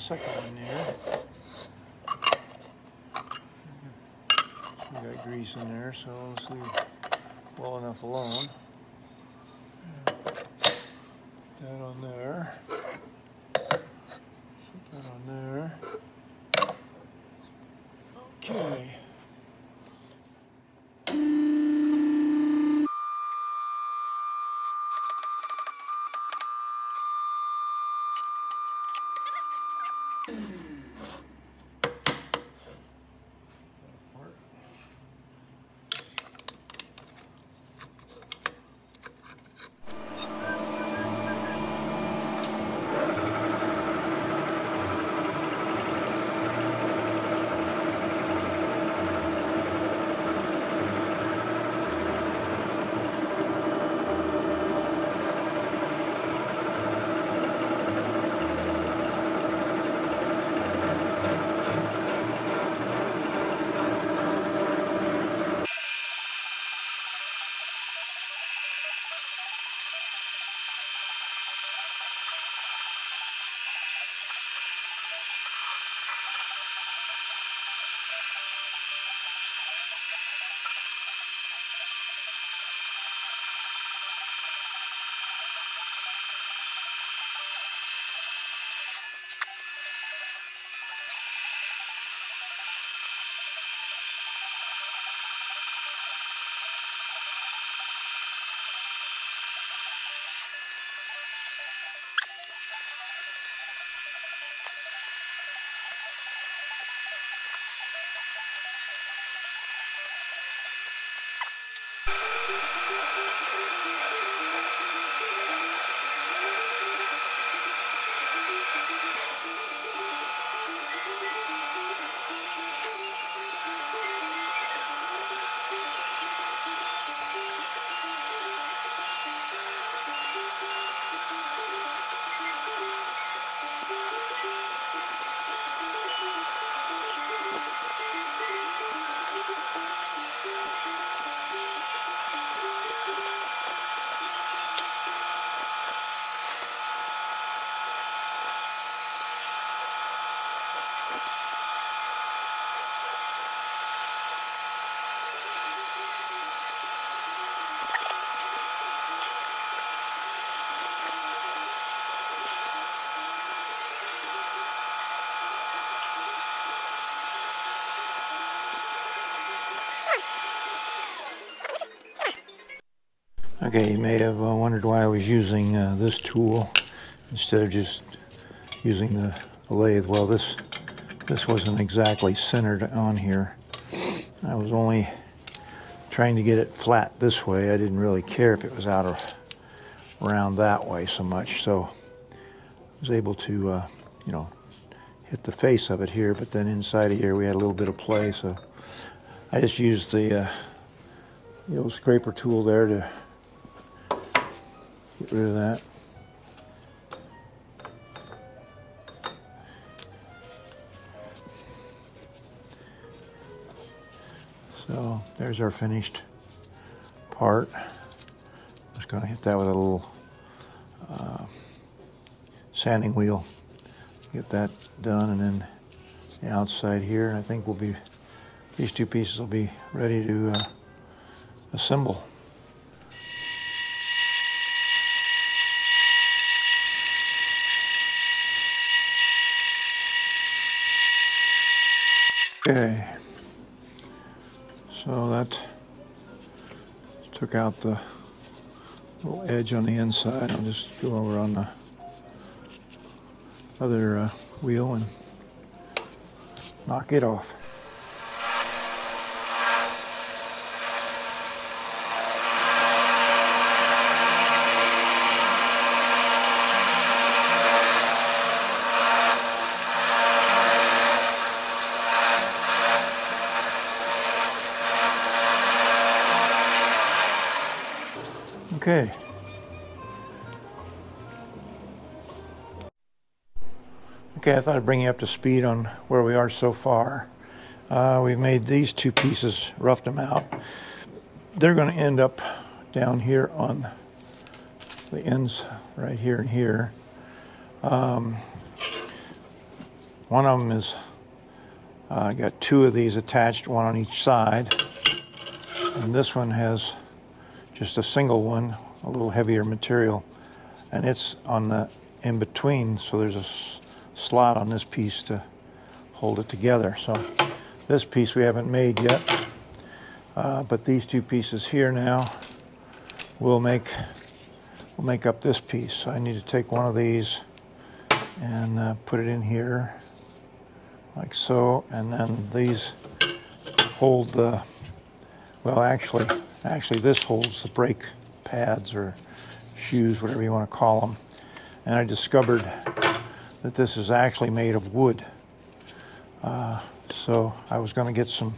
second one there. We got grease in there, so let's leave well enough alone. That on there. Set that on there. Okay. Okay, you may have wondered why I was using this tool instead of just using the lathe. Well, this wasn't exactly centered on here. I was only trying to get it flat this way. I didn't really care if it was out around that way so much. So I was able to, you know, hit the face of it here, but then inside of here we had a little bit of play. So I just used the old scraper tool there to get rid of that. So there's our finished part. Just going to hit that with a little sanding wheel. Get that done, and then the outside here. And I think these two pieces will be ready to assemble. Okay, so that took out the little edge on the inside. I'll just go over on the other wheel and knock it off. Okay. Okay, I thought I'd bring you up to speed on where we are so far. We've made these two pieces, roughed them out. They're going to end up down here on the ends right here and here. One of them is, I got two of these attached, one on each side. And this one has just a single one, a little heavier material. And it's on the in between, so there's a slot on this piece to hold it together. So this piece we haven't made yet, but these two pieces here now will make up this piece. So I need to take one of these and put it in here like so, and then these hold the, well, actually this holds the brake pads or shoes, whatever you want to call them. And I discovered that this is actually made of wood. So I was going to get some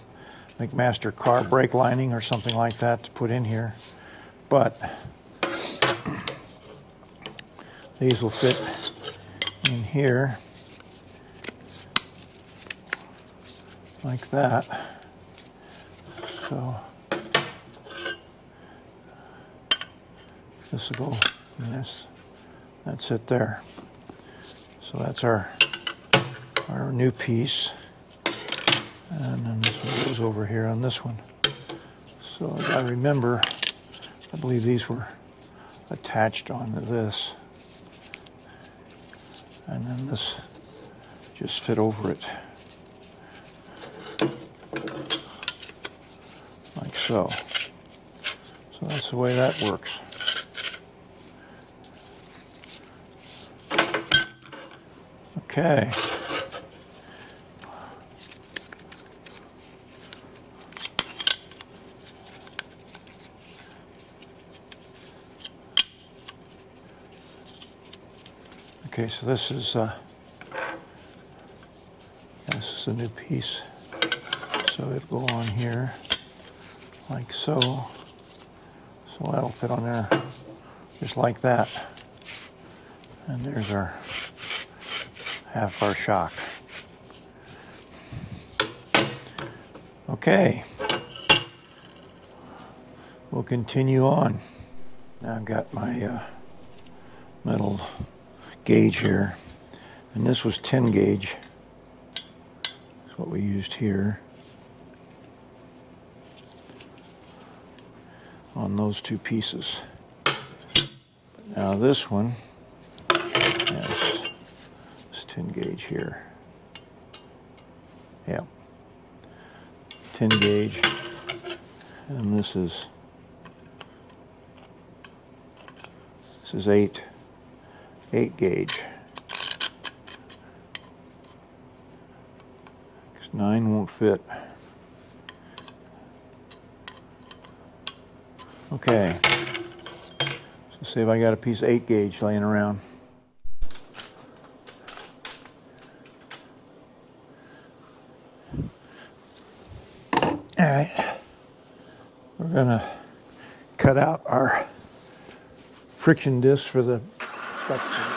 McMaster car brake lining or something like that to put in here, but these will fit in here like that. So this will go in this. That's it there. So that's our new piece. And then this one goes over here on this one. So as I remember, I believe these were attached onto this. And then this just fit over it. Like so. So that's the way that works. Okay. Okay, so this is a new piece. So it'll go on here like so. So that'll fit on there just like that. And there's our half our shock. Okay. We'll continue on. Now I've got my metal gauge here, and this was 10 gauge. That's what we used here on those two pieces. Now this one has this 10 gauge here. Yeah, 10 gauge, and this is 8 gauge. 'Cause 9 won't fit. Okay. So see if I got a piece of 8 gauge laying around. All right. We're gonna cut out our friction disc for the Stutz.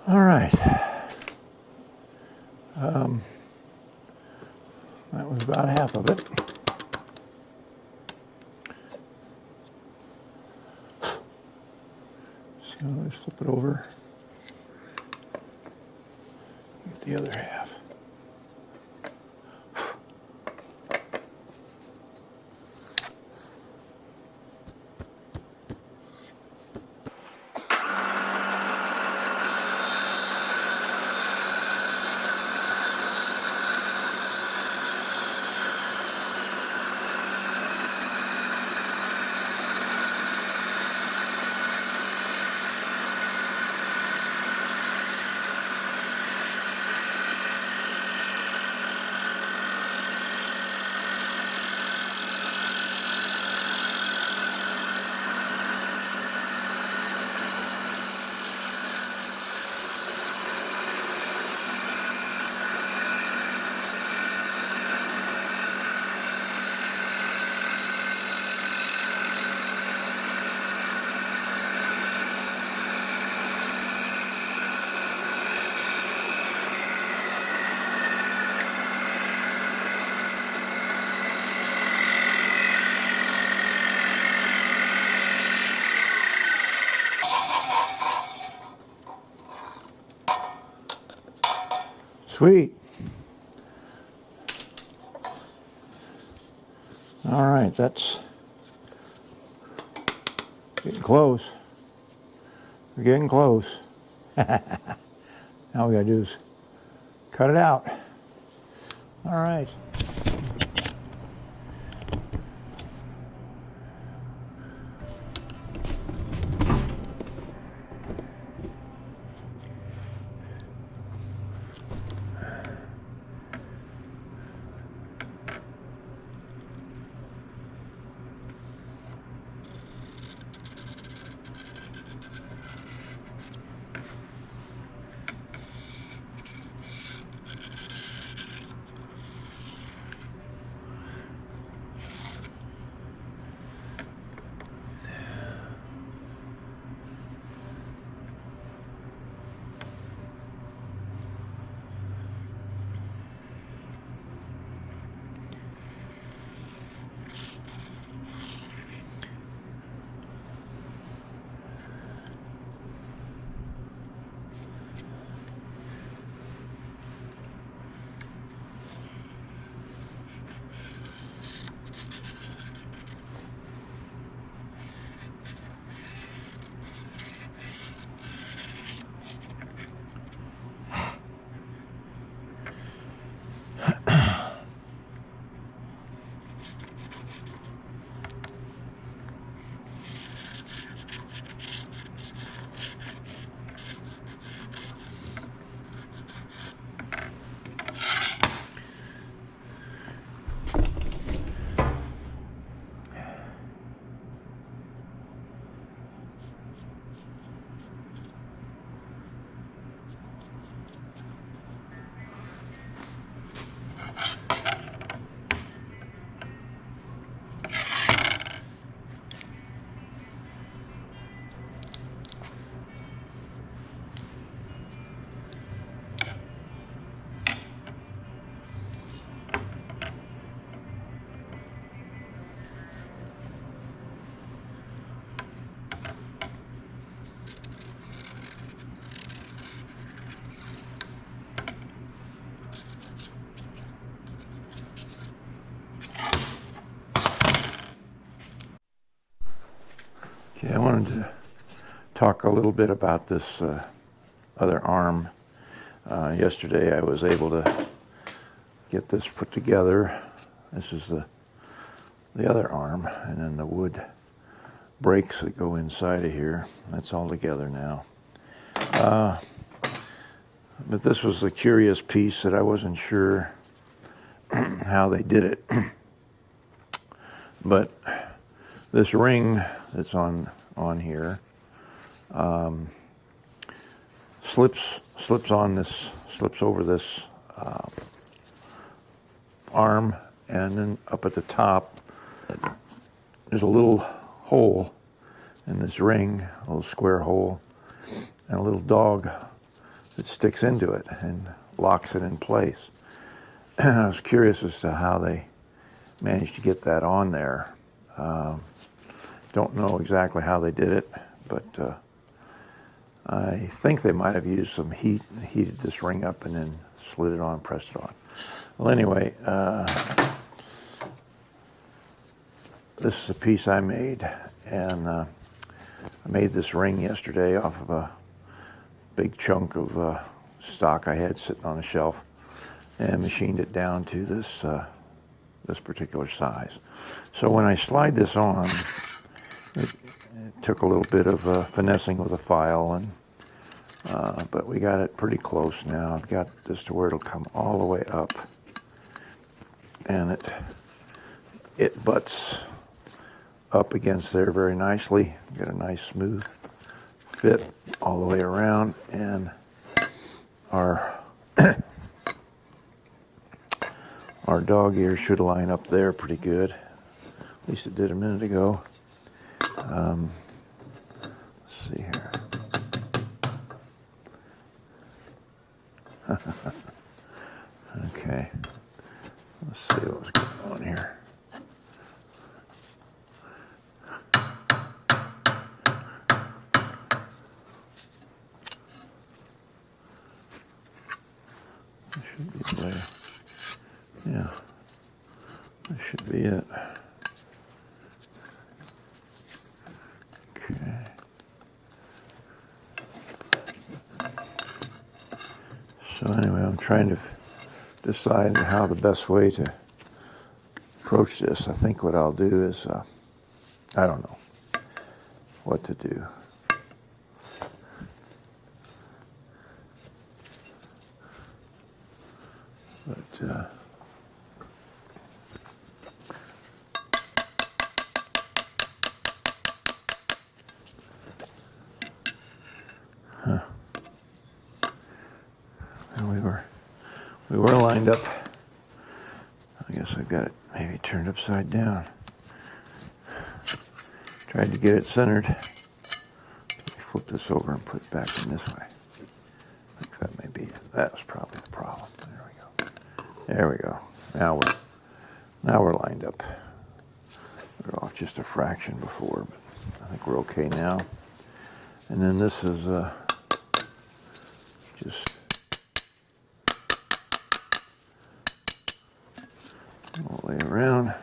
All right. That was about half of it. So let's flip it over. Get the other half. Sweet. All right, that's getting close. We're getting close. Now we gotta do is cut it out. All right. Okay, I wanted to talk a little bit about this other arm. Yesterday I was able to get this put together. This is the other arm, and then the wood brakes that go inside of here. That's all together now. But this was a curious piece that I wasn't sure how they did it. But this ring that's on here slips over this arm, and then up at the top there's a little hole in this ring, a little square hole, and a little dog that sticks into it and locks it in place. I was curious as to how they managed to get that on there. Don't know exactly how they did it, but I think they might have used some heat, heated this ring up, and then slid it on, pressed it on. Well, anyway, this is a piece I made, and I made this ring yesterday off of a big chunk of stock I had sitting on a shelf, and machined it down to this this particular size. So when I slide this on, it took a little bit of finessing with a file, and but we got it pretty close now. I've got this to where it'll come all the way up, and it butts up against there very nicely. Got a nice smooth fit all the way around, and our our dog ear should line up there pretty good. At least it did a minute ago. Let's see here. Okay. Let's see what's going on here. That should be the way. Yeah, that should be it. Okay. So anyway, I'm trying to decide how the best way to approach this. I think what I'll do is, I don't know what to do. But and we were lined up. I guess I've got it maybe turned upside down. Tried to get it centered. Let me flip this over and put it back in this way. I think that may be it. That was probably the problem. There we go. There we go. Now we're lined up. We were off just a fraction before, but I think we're okay now. And then this is just all the way around.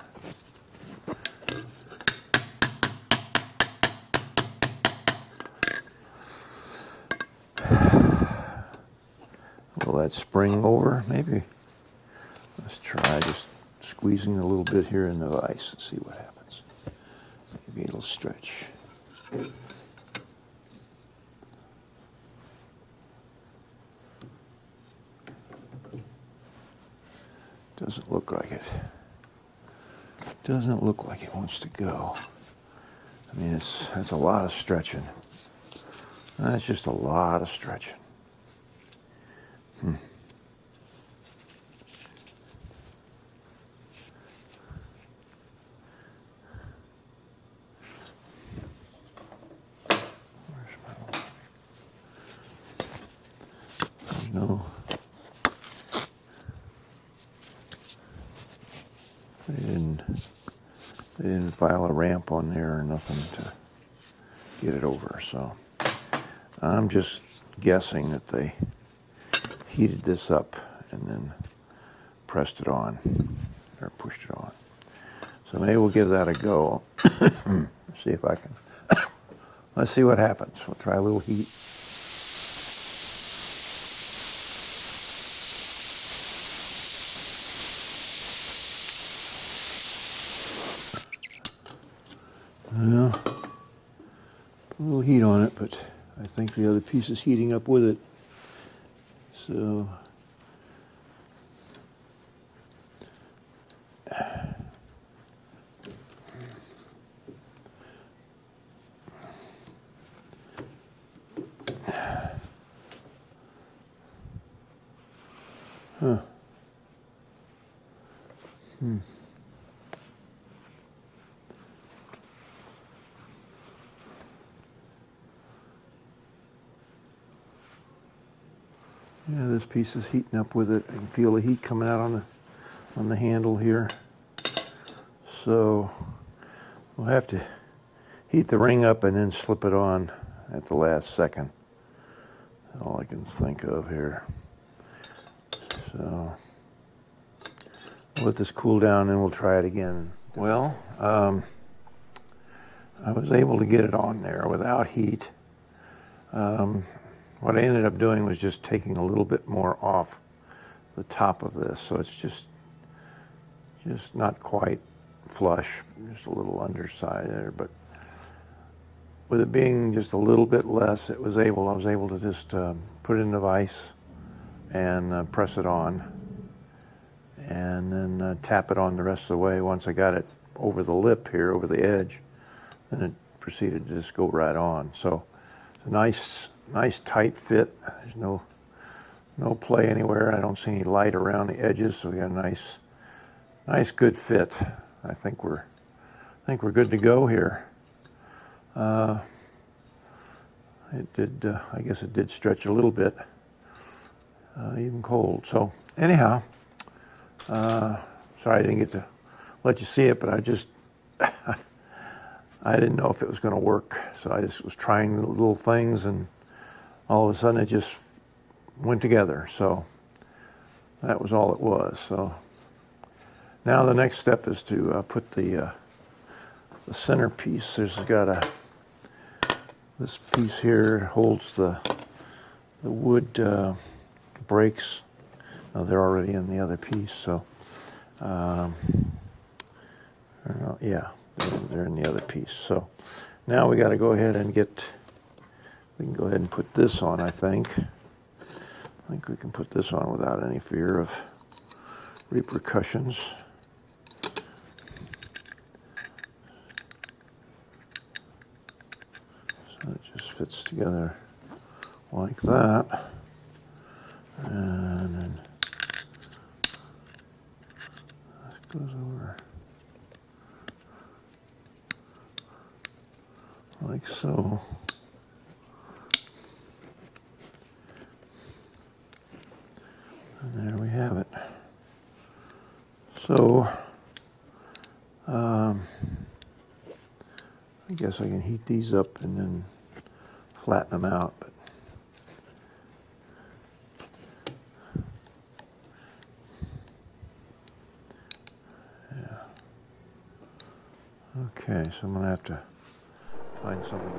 Will that spring over? Maybe. Let's try just squeezing a little bit here in the vise and see what happens. Maybe it'll stretch. Doesn't look like it. Doesn't look like it wants to go. I mean, that's a lot of stretching. That's just a lot of stretching. No. They didn't file a ramp on there or nothing to get it over, so I'm just guessing that they heated this up and then pressed it on or pushed it on. So maybe we'll give that a go. See if I can. Let's see what happens. We'll try a little heat. Well, put a little heat on it, but I think the other piece is heating up with it. So, yeah, this piece is heating up with it. I can feel the heat coming out on the handle here. So we'll have to heat the ring up and then slip it on at the last second. All I can think of here. So I'll let this cool down and we'll try it again. Well, I was able to get it on there without heat. What I ended up doing was just taking a little bit more off the top of this, so it's just not quite flush, just a little underside there. But with it being just a little bit less, I was able to just put it in the vise and press it on, and then tap it on the rest of the way. Once I got it over the lip here, over the edge, then it proceeded to just go right on. So it's a nice tight fit. There's no play anywhere. I don't see any light around the edges, so we got a nice good fit. I think we're good to go here. It did. I guess it did stretch a little bit, even cold. So anyhow, sorry I didn't get to let you see it, but I just I didn't know if it was going to work, so I just was trying little things, and all of a sudden it just went together. So that was all it was. So now the next step is to put the centerpiece. This piece here holds the wood brakes. They're already in the other piece, so yeah, they're in the other piece. So now we got to go ahead and we can go ahead and put this on, I think. I think we can put this on without any fear of repercussions. So it just fits together like that. And then this goes over like so. And there we have it. So, I guess I can heat these up and then flatten them out. But yeah. Okay, so I'm going to have to find something.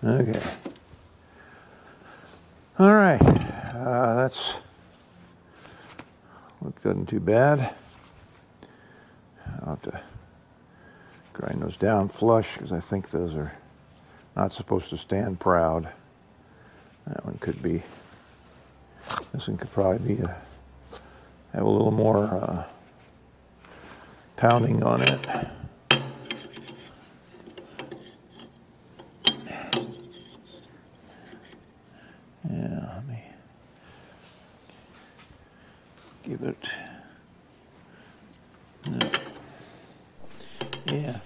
Okay. All right. That's doesn't too bad. I'll have to grind those down flush because I think those are not supposed to stand proud. That one could be. This one could probably be have a little more pounding on it. Yeah, let me give it. No. Yeah.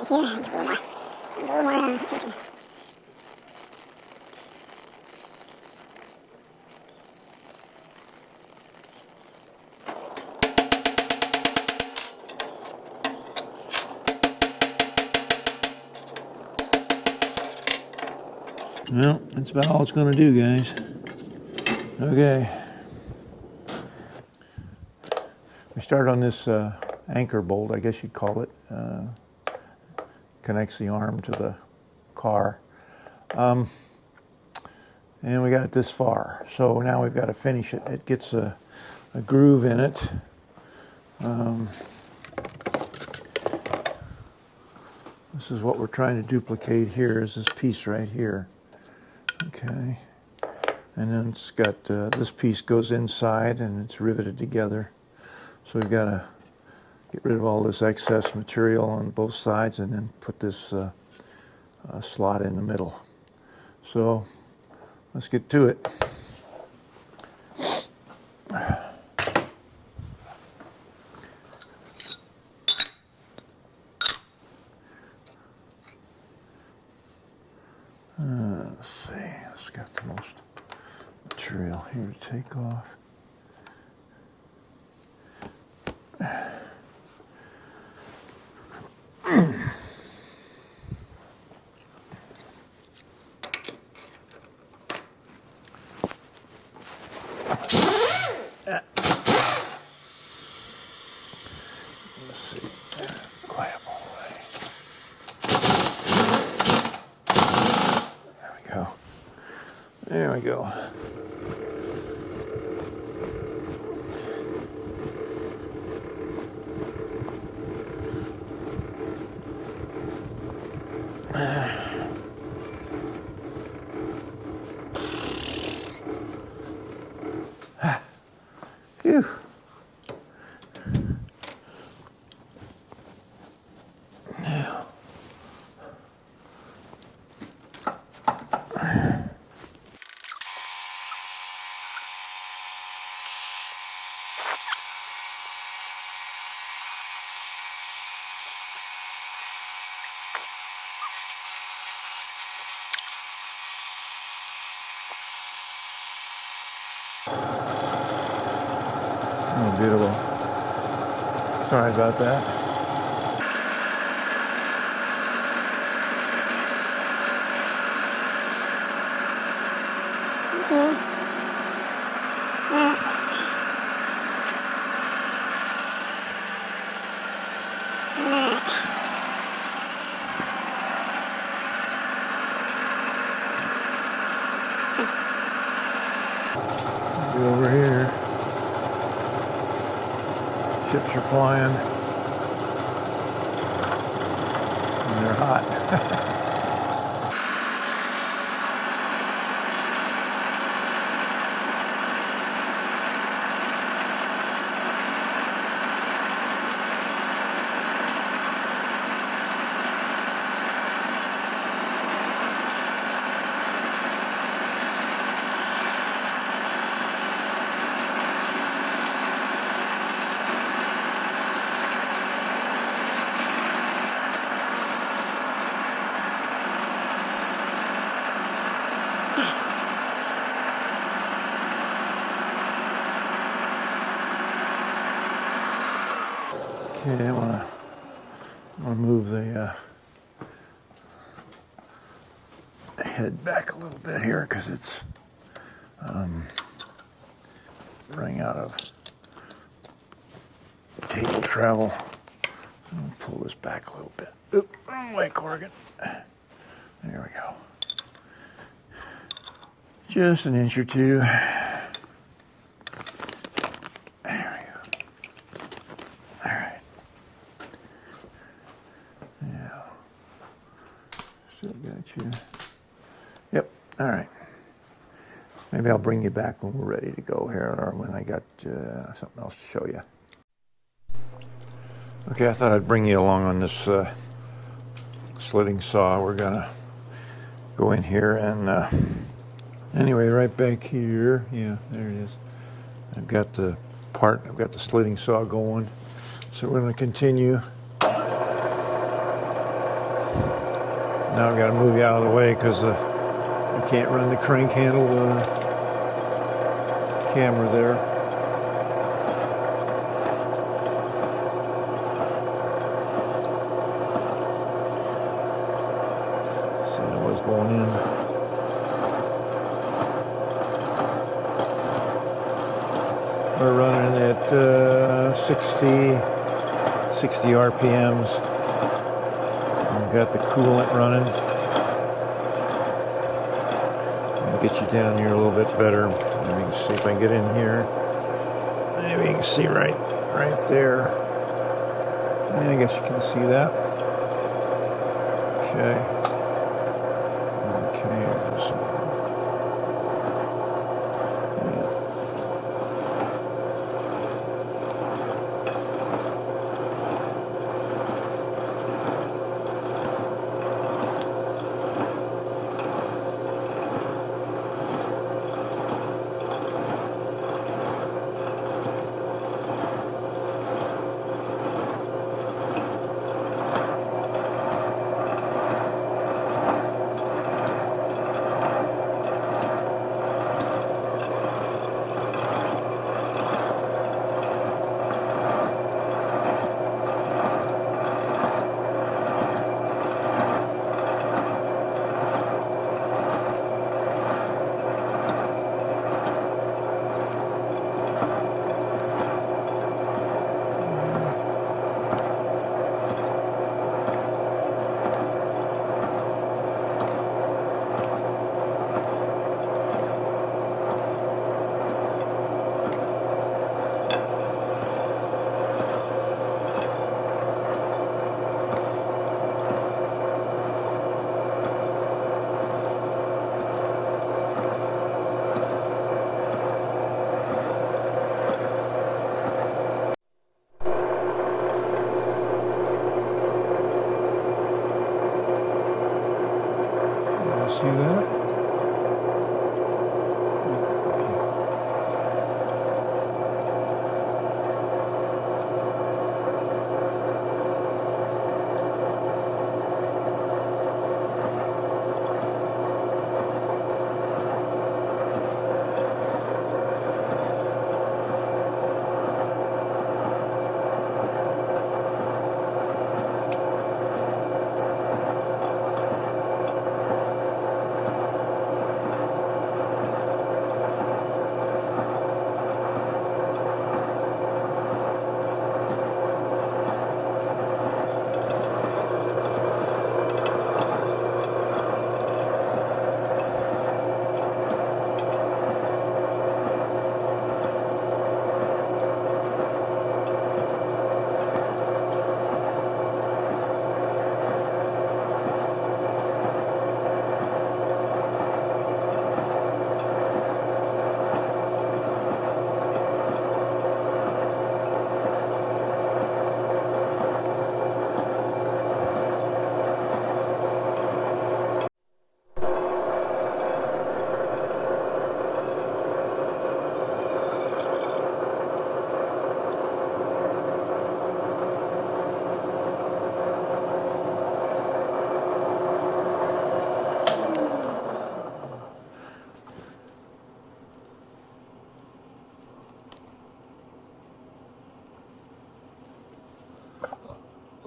Here, just a little more attention. Well, that's about all it's going to do, guys. Okay. We start on this anchor bolt, I guess you'd call it. Connects the arm to the car. And we got it this far. So now we've got to finish it. It gets a groove in it. This is what we're trying to duplicate here, is this piece right here. Okay. And then it's got, this piece goes inside and it's riveted together. So we've got to get rid of all this excess material on both sides and then put this slot in the middle. So let's get to it. Let's see, it's got the most material here to take off. Let's see, clamp all the way. There we go. There we go. Phew. Now. Oh, beautiful. Sorry about that. Okay. Yes. Alright. Go over here. Chips are flying. And they're hot. Okay, I want to move the head back a little bit here because it's running out of table travel. I'll pull this back a little bit. Oop, wrong way, Corrigan. There we go. Just an inch or two. Still got you. Yep, all right. Maybe I'll bring you back when we're ready to go here or when I got something else to show you. Okay, I thought I'd bring you along on this slitting saw. We're gonna go in here and anyway, right back here, yeah, there it is. I've got the slitting saw going. So we're gonna continue. Now I've got to move you out of the way because I can't run the crank handle camera there. See, I was going in. We're running at 60 RPMs. I've got the coolant running. I'll get you down here a little bit better. Maybe you can see if I can get in here. Maybe you can see right there. Yeah, I guess you can see that. Okay. You see that?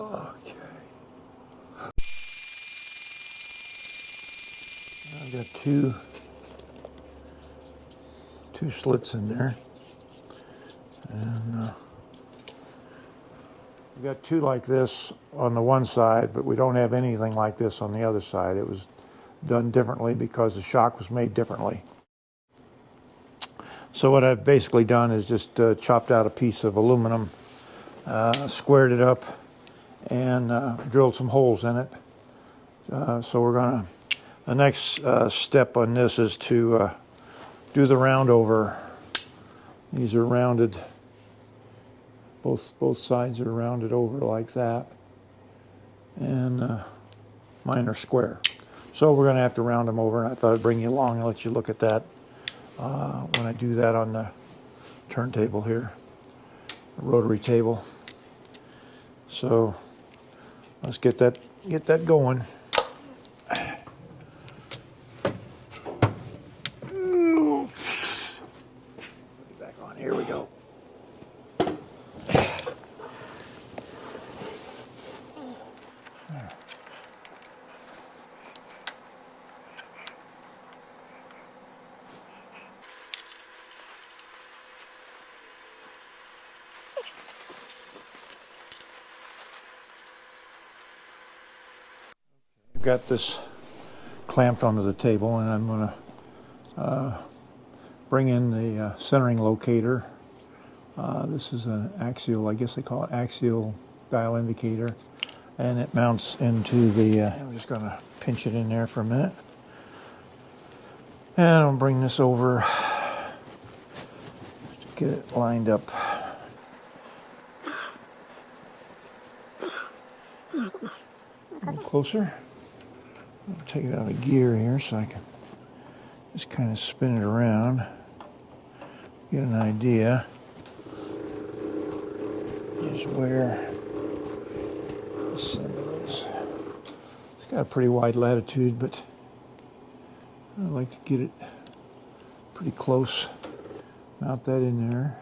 Okay. I've got two slits in there, and we've got two like this on the one side, but we don't have anything like this on the other side. It was done differently because the shock was made differently. So what I've basically done is just chopped out a piece of aluminum, squared it up, and drilled some holes in it. So we're gonna, the next step on this is to do the round over. These are rounded, both sides are rounded over like that, and mine are square. So we're gonna have to round them over, and I thought I'd bring you along and let you look at that when I do that on the turntable here, the rotary table. So let's get that going. Back on. Here we go. I've got this clamped onto the table, and I'm going to bring in the centering locator. This is an axial, I guess they call it axial dial indicator, and it mounts into the, I'm just going to pinch it in there for a minute. And I'll bring this over to get it lined up. A little closer. I'll take it out of gear here so I can just kind of spin it around, get an idea is where the center is. It's got a pretty wide latitude, but I like to get it pretty close. Mount that in there.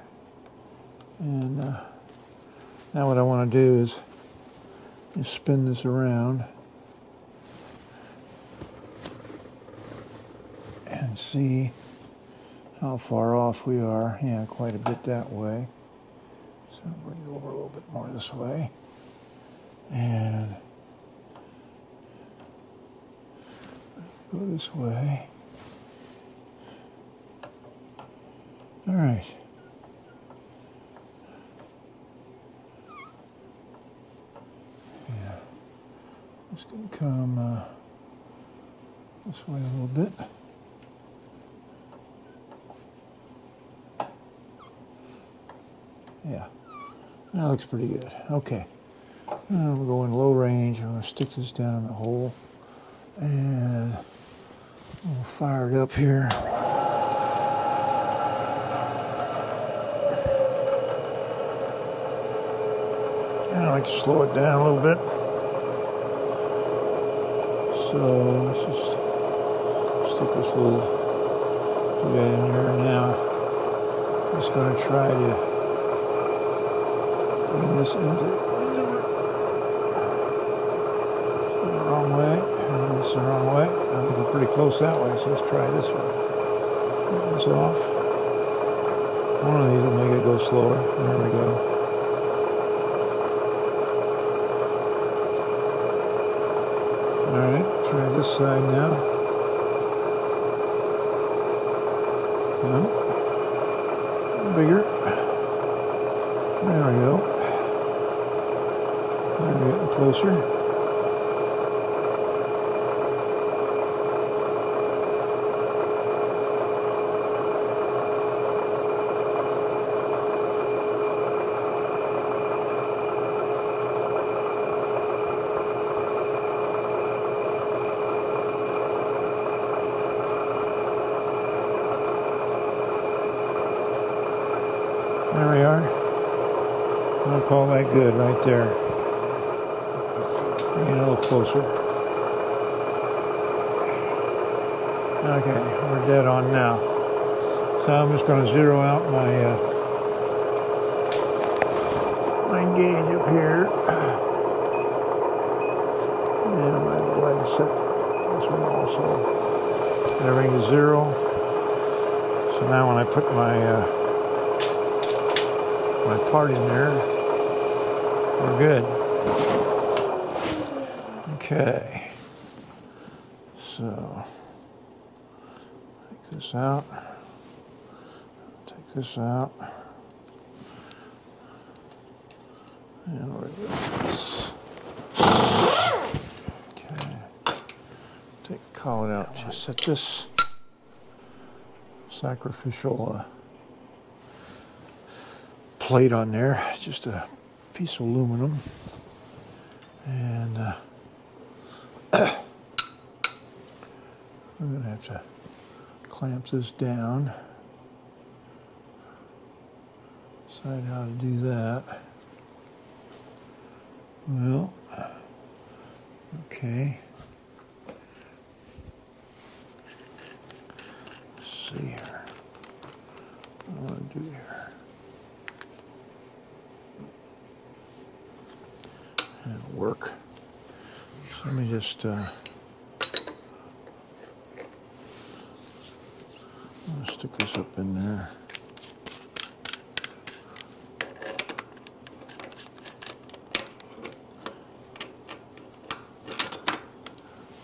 And now what I want to do is just spin this around and see how far off we are. Yeah, quite a bit that way. So I'll bring it over a little bit more this way. And go this way. All right. Yeah. Just going to come this way a little bit. Yeah, that looks pretty good. Okay, we'll go in low range. I'm going to stick this down in the hole and We'll fire it up here. And I like to slow it down a little bit. So let's just stick this little bit in here now. I'm just going to try to bring this into the wrong way. And it's the wrong way. I think we're pretty close that way, so let's try this one. Get this off. One of these will make it go slower. There we go. Alright, try this side now. No. Bigger. There we go. We're getting closer. There we are. I'll call that good right there. Bring it a little closer. Okay, we're dead on now. So I'm just going to zero out my gauge up here. And I'm going to go ahead and set this one also. Everything is 0. So now when I put my part in there, we're good. Okay. So, take this out. Take this out. And we're good. Okay. Take the collet out. Just set this sacrificial plate on there. It's just a piece of aluminum. And I'm going to have to clamp this down. Decide how to do that. Well, okay. Let's see here. What do I want to do here? It'll work. So let me just I'm gonna stick this up in there.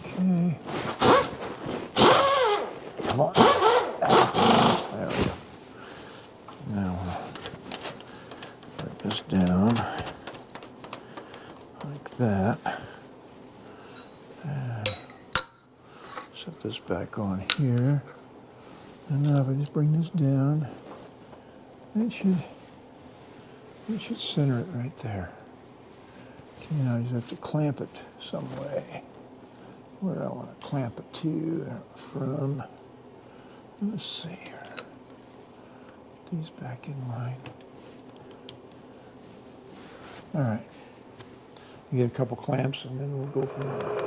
Okay. Come on. There we go. Now put this down. That and set this back on here, and now if I just bring this down, it should center it right there. Okay, now I just have to clamp it some way. Where do I want to clamp it to from? Let's see here. Put these back in line. All right. You get a couple clamps, and then we'll go from there.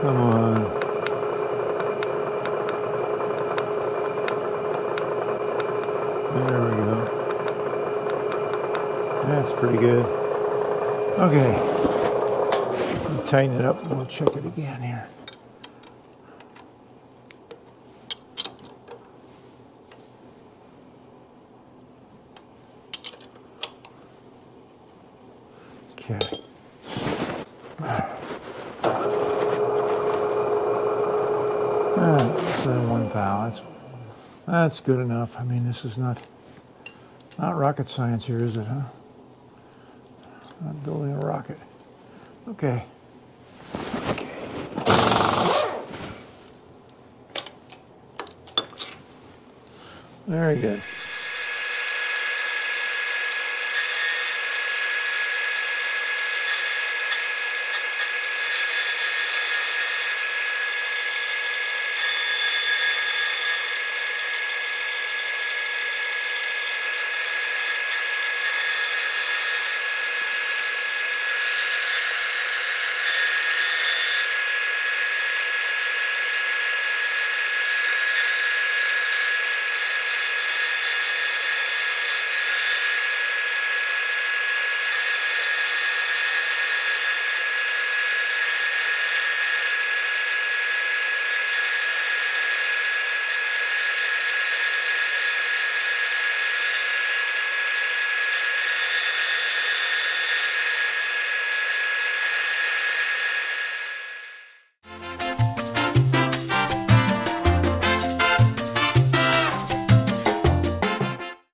Come on. There we go. That's pretty good. Okay. We'll tighten it up and we'll check it again here. Okay. thou. That's good enough. I mean, this is not rocket science here, is it, huh? Not building a rocket. Okay. Very good.